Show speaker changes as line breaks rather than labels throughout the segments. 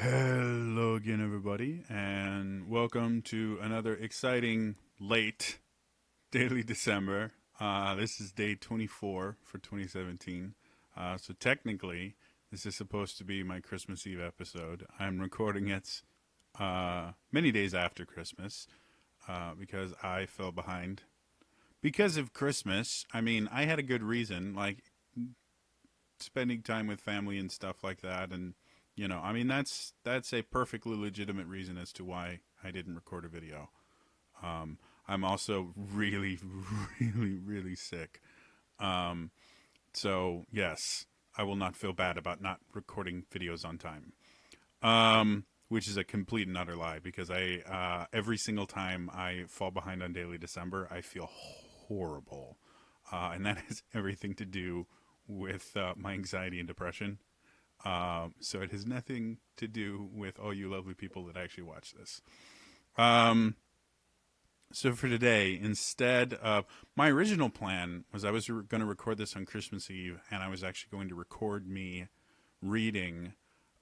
Hello again, everybody, and welcome to another exciting late daily December. This is day 24 for 2017. So technically, this is supposed to be my Christmas Eve episode. I'm recording it many days after Christmas because I fell behind. Because of Christmas, I mean, I had a good reason, like spending time with family and stuff like that, and I mean, that's a perfectly legitimate reason as to why I didn't record a video. I'm also really, really sick. Um, so yes, I will not feel bad about not recording videos on time. Which is a complete and utter lie because I every single time I fall behind on Daily December, I feel horrible, and that has everything to do with my anxiety and depression. So it has nothing to do with all you lovely people that actually watch this. Um, so for today, instead of my original plan was I was going to record this on Christmas Eve, and I was actually going to record me reading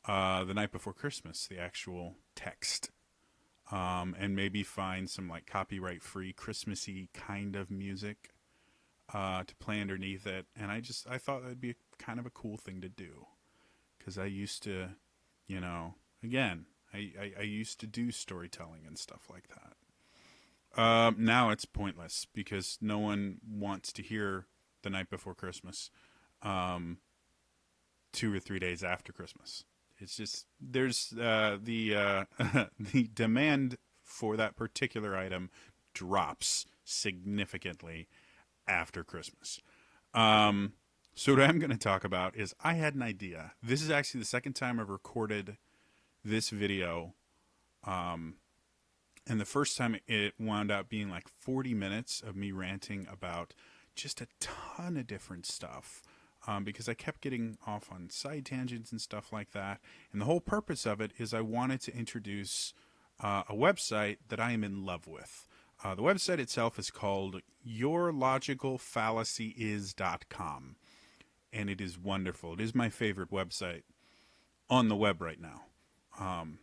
the night before Christmas, the actual text, and maybe find some like copyright-free Christmassy kind of music to play underneath it. And I thought that'd be kind of a cool thing to do because I used to, again, I used to do storytelling and stuff like that. Now it's pointless because no one wants to hear the night before Christmas, um, 2 or 3 days after Christmas. It's just there's the demand for that particular item drops significantly after Christmas. Um, so what I'm going to talk about is I had an idea. This is actually the second time I've recorded this video. Um, and the first time it wound up being like 40 minutes of me ranting about just a ton of different stuff. Because I kept getting off on side tangents and stuff like that. And the whole purpose of it is I wanted to introduce a website that I am in love with. The website itself is called yourlogicalfallacyis.com, and it is wonderful. It is my favorite website on the web right now. Um,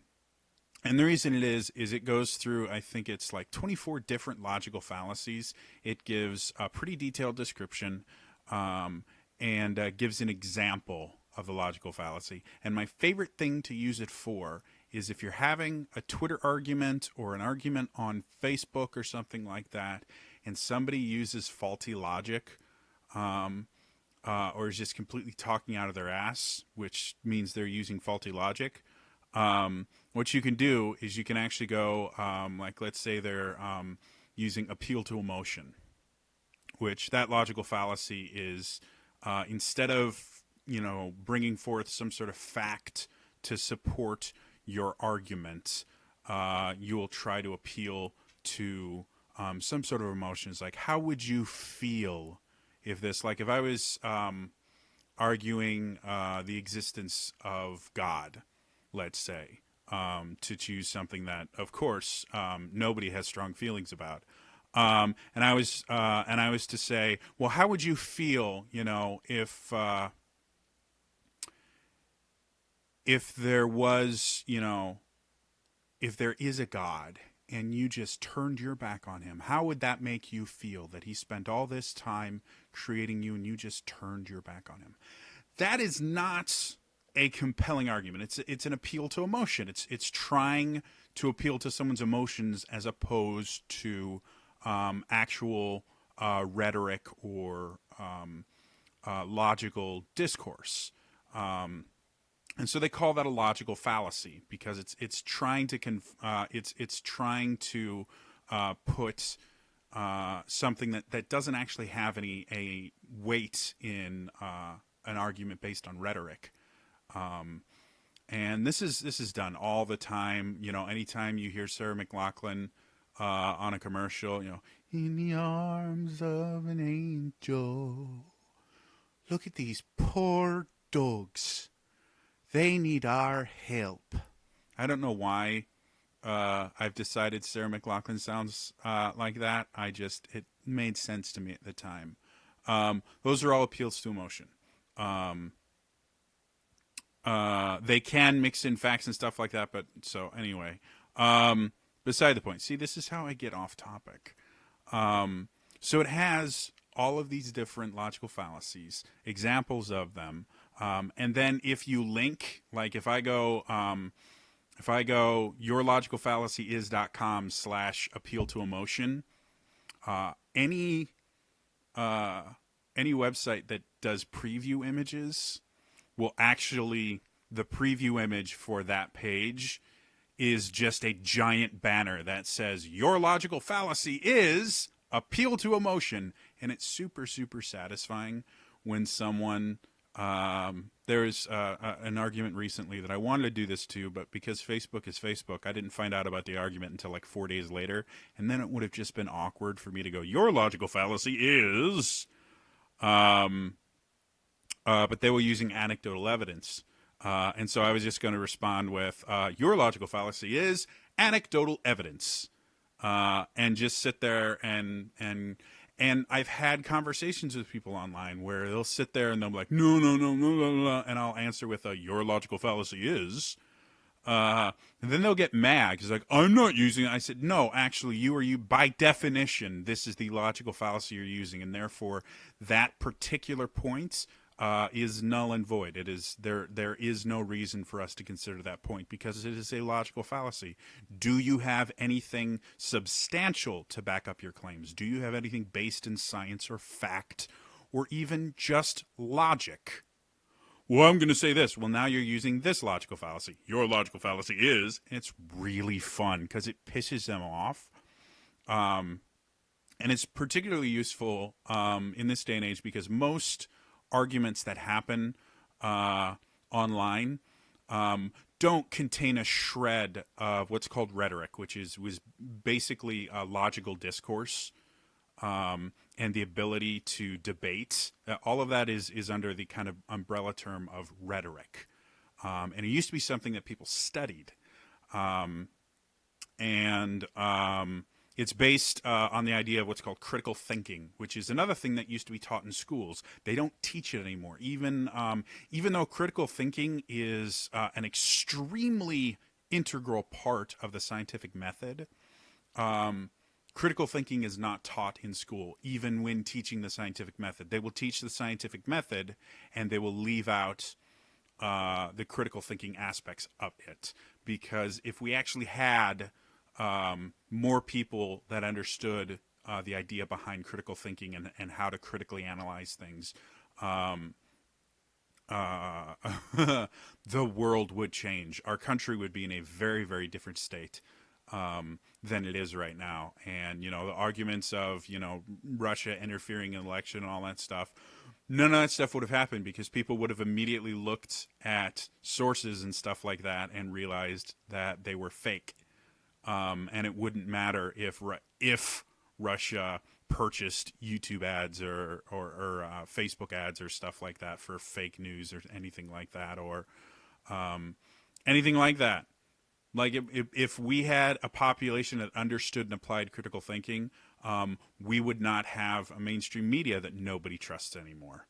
and the reason is it goes through, I think it's like 24 different logical fallacies. It gives a pretty detailed description um, and gives an example of the logical fallacy. And my favorite thing to use it for is if you're having a Twitter argument or an argument on Facebook or something like that, and somebody uses faulty logic, um, or is just completely talking out of their ass, which means they're using faulty logic. What you can do is you can actually go, like, let's say they're using appeal to emotion, which that logical fallacy is instead of, bringing forth some sort of fact to support your argument, you will try to appeal to some sort of emotions. Like, how would you feel if this, like, if I was arguing the existence of God, let's say, to choose something that, of course, nobody has strong feelings about. And I was to say, well, how would you feel, if there was, if there is a God and you just turned your back on him? How would that make you feel that he spent all this time creating you and you just turned your back on him? That is not a compelling argument. It's an appeal to emotion. It's trying to appeal to someone's emotions as opposed to actual rhetoric or logical discourse. And so they call that a logical fallacy because it's trying to it's trying to put something that doesn't actually have any a weight in an argument based on rhetoric. Um, and this is done all the time. Anytime you hear Sarah McLachlan on a commercial, in the arms of an angel. Look at these poor dogs. They need our help. I don't know why I've decided Sarah McLachlan sounds like that. It made sense to me at the time. Those are all appeals to emotion. Um, They can mix in facts and stuff like that, but so anyway. Beside the point. See, this is how I get off topic. So it has all of these different logical fallacies, examples of them, and then if you link, like if I go yourlogicalfallacyis.com/appeal to emotion, any uh, any website that does preview images will actually the preview image for that page is just a giant banner that says your logical fallacy is appeal to emotion, and it's super super satisfying when someone there's an argument recently that I wanted to do this too, but because Facebook is Facebook, I didn't find out about the argument until like 4 days later, and then it would have just been awkward for me to go, your logical fallacy is, but they were using anecdotal evidence. And so I was just going to respond with, your logical fallacy is anecdotal evidence. And just sit there and I've had conversations with people online where they'll sit there and they'll be like, no, no, no, no, no, no, and I'll answer with your logical fallacy is. And then they'll get mad because like, I'm not using it. I said, no, actually, you by definition, this is the logical fallacy you're using, and therefore that particular point is null and void. It is there is no reason for us to consider that point because it is a logical fallacy. Do you have anything substantial to back up your claims? Do you have anything based in science or fact or even just logic? Well, I'm going to say this. Well, now you're using this logical fallacy. Your logical fallacy is, and it's really fun because it pisses them off. And it's particularly useful in this day and age because most arguments that happen online don't contain a shred of what's called rhetoric, which was basically a logical discourse and the ability to debate. All of that is under the kind of umbrella term of rhetoric. And it used to be something that people studied. It's based on the idea of what's called critical thinking, which is another thing that used to be taught in schools. They don't teach it anymore. Even though critical thinking is an extremely integral part of the scientific method, critical thinking is not taught in school, even when teaching the scientific method. They will teach the scientific method, and they will leave out the critical thinking aspects of it. Because if we actually had more people that understood the idea behind critical thinking and how to critically analyze things, the world would change. Our country would be in a very, very different state than it is right now. And, the arguments of, Russia interfering in election and all that stuff, none of that stuff would have happened because people would have immediately looked at sources and stuff like that and realized that they were fake. And it wouldn't matter if Russia purchased YouTube ads or Facebook ads or stuff like that for fake news or anything like that or anything like that. Like if we had a population that understood and applied critical thinking, we would not have a mainstream media that nobody trusts anymore,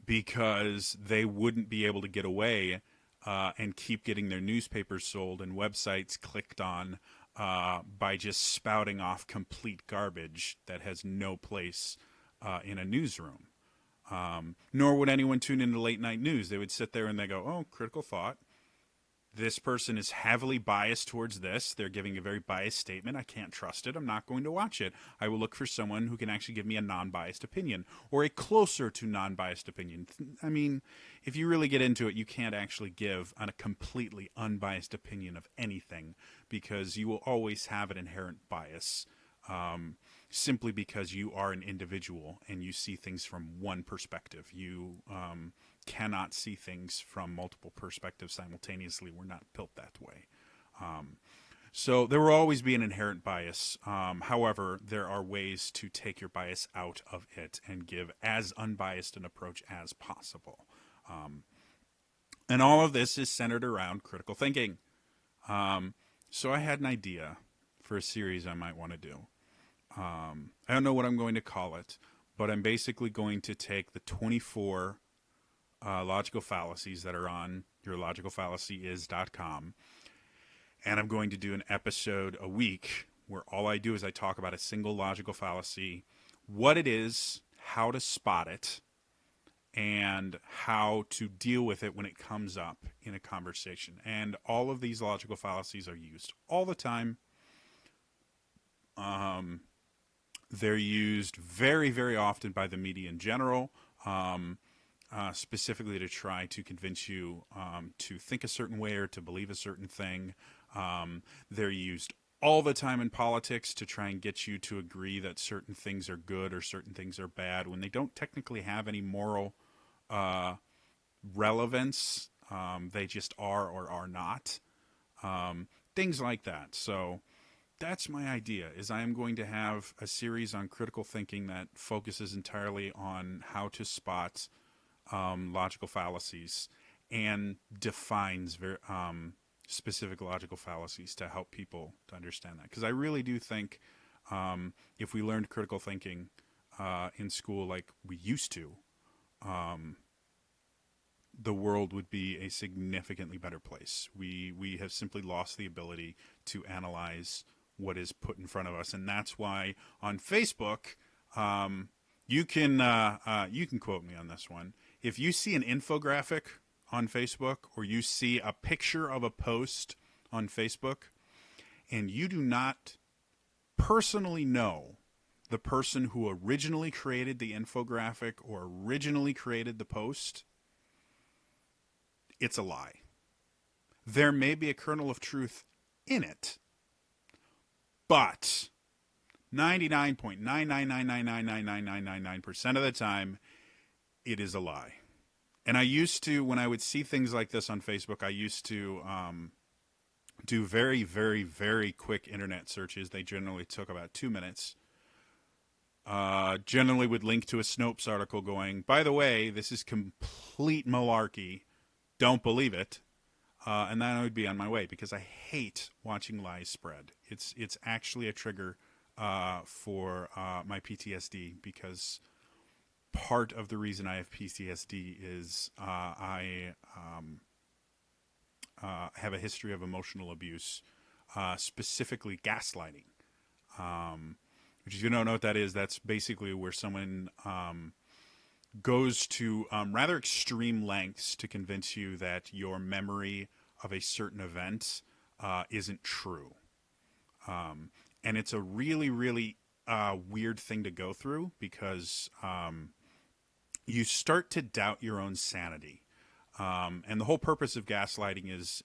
because they wouldn't be able to get away and keep getting their newspapers sold and websites clicked on by just spouting off complete garbage that has no place in a newsroom. Nor would anyone tune into late night news. They would sit there and they go, oh, critical thought. This person is heavily biased towards this. They're giving a very biased statement. I can't trust it. I'm not going to watch it. I will look for someone who can actually give me a non-biased opinion or a closer to non-biased opinion. I mean, if you really get into it, you can't actually give a completely unbiased opinion of anything because you will always have an inherent bias, simply because you are an individual and you see things from one perspective. You cannot see things from multiple perspectives simultaneously. We're not built that way. So there will always be an inherent bias. However, there are ways to take your bias out of it and give as unbiased an approach as possible. And all of this is centered around critical thinking. So I had an idea for a series I might want to do. I don't know what I'm going to call it, but I'm basically going to take the 24 logical fallacies that are on yourlogicalfallacyis.com. And I'm going to do an episode a week where all I do is I talk about a single logical fallacy, what it is, how to spot it, and how to deal with it when it comes up in a conversation. And all of these logical fallacies are used all the time. They're used very, very often by the media in general, specifically to try to convince you to think a certain way or to believe a certain thing. They're used all the time in politics to try and get you to agree that certain things are good or certain things are bad when they don't technically have any moral relevance. They just are or are not. Things like that. So that's my idea, is I am going to have a series on critical thinking that focuses entirely on how to spot logical fallacies and defines specific logical fallacies to help people to understand that. Because I really do think if we learned critical thinking in school like we used to, the world would be a significantly better place. We have simply lost the ability to analyze what is put in front of us, and that's why on Facebook, you can quote me on this one. If you see an infographic on Facebook or you see a picture of a post on Facebook, and you do not personally know the person who originally created the infographic or originally created the post, it's a lie. There may be a kernel of truth in it, but 99.999999999% of the time, it is a lie. And I used to, when I would see things like this on Facebook, I used to do very, very, very quick internet searches. They generally took about 2 minutes. Generally would link to a Snopes article going, by the way, this is complete malarkey. Don't believe it. And then I would be on my way because I hate watching lies spread. It's actually a trigger for my PTSD, because part of the reason I have PTSD is I have a history of emotional abuse, specifically gaslighting. Which, if you don't know what that is, that's basically where someone goes to rather extreme lengths to convince you that your memory of a certain event isn't true. And it's a really, really weird thing to go through, because you start to doubt your own sanity. And the whole purpose of gaslighting is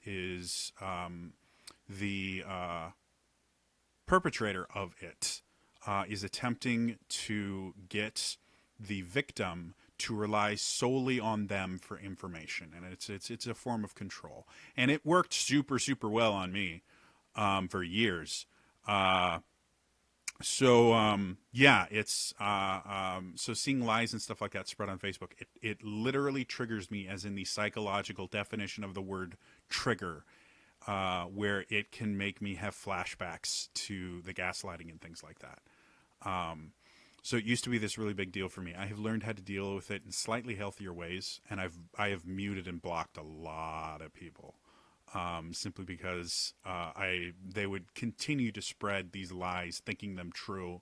the perpetrator of it is attempting to get the victim to rely solely on them for information, and it's a form of control. And it worked super, super well on me for years. So seeing lies and stuff like that spread on Facebook, it literally triggers me, as in the psychological definition of the word trigger, where it can make me have flashbacks to the gaslighting and things like that. So it used to be this really big deal for me. I have learned how to deal with it in slightly healthier ways, and I have muted and blocked a lot of people. Simply because they would continue to spread these lies, thinking them true.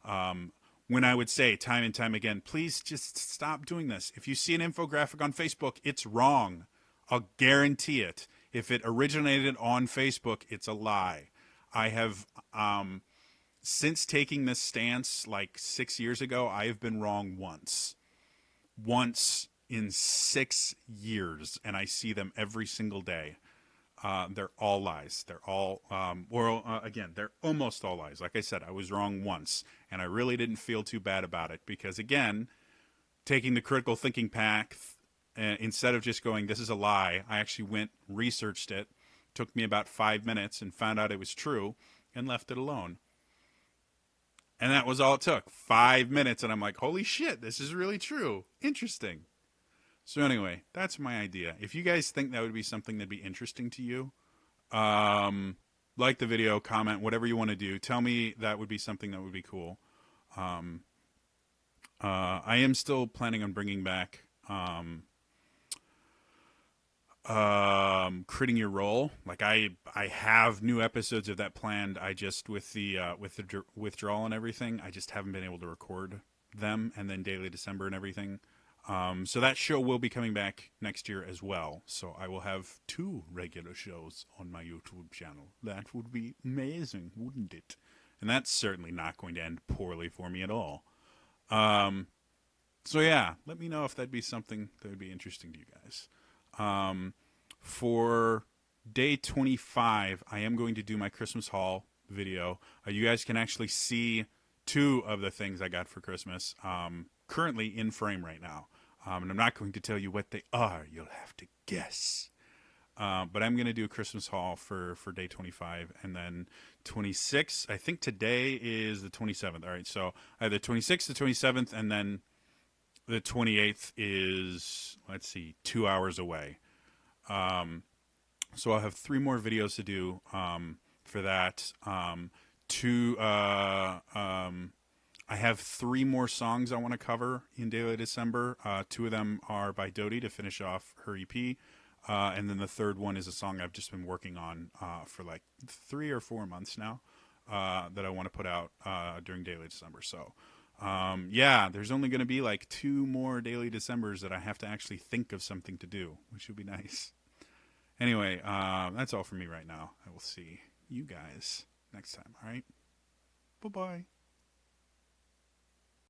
When I would say time and time again, please just stop doing this. If you see an infographic on Facebook, it's wrong. I'll guarantee it. If it originated on Facebook, it's a lie. I have, since taking this stance like 6 years ago, I have been wrong once. Once in 6 years, and I see them every single day. They're all lies. They're all, again, they're almost all lies. Like I said, I was wrong once, and I really didn't feel too bad about it, because, again, taking the critical thinking path, instead of just going, this is a lie, I actually went, researched it, took me about 5 minutes, and found out it was true, and left it alone. And that was all it took, 5 minutes, and I'm like, holy shit, this is really true. Interesting. So anyway, that's my idea. If you guys think that would be something that'd be interesting to you, like the video, comment, whatever you want to do. Tell me that would be something that would be cool. I am still planning on bringing back Critting Your Role. Like I have new episodes of that planned. I just with the withdrawal and everything, I just haven't been able to record them, and then Daily December and everything. So that show will be coming back next year as well. So I will have two regular shows on my YouTube channel. That would be amazing, wouldn't it? And that's certainly not going to end poorly for me at all. Um, so yeah, let me know if that'd be something that would be interesting to you guys. Um, for day 25, I am going to do my Christmas haul video. You guys can actually see two of the things I got for Christmas currently in frame right now. And I'm not going to tell you what they are. You'll have to guess. But I'm going to do a Christmas haul for day 25. And then 26, I think today is the 27th. All right, so I have the 26th, the 27th, and then the 28th is, let's see, 2 hours away. So I'll have three more videos to do for that. I have three more songs I want to cover in Daily December. Two of them are by Dodie to finish off her EP. And then the third one is a song I've just been working on for like 3 or 4 months now that I want to put out during Daily December. So, yeah, there's only going to be like 2 more Daily Decembers that I have to actually think of something to do, which would be nice. Anyway, that's all for me right now. I will see you guys next time, all right? Bye-bye.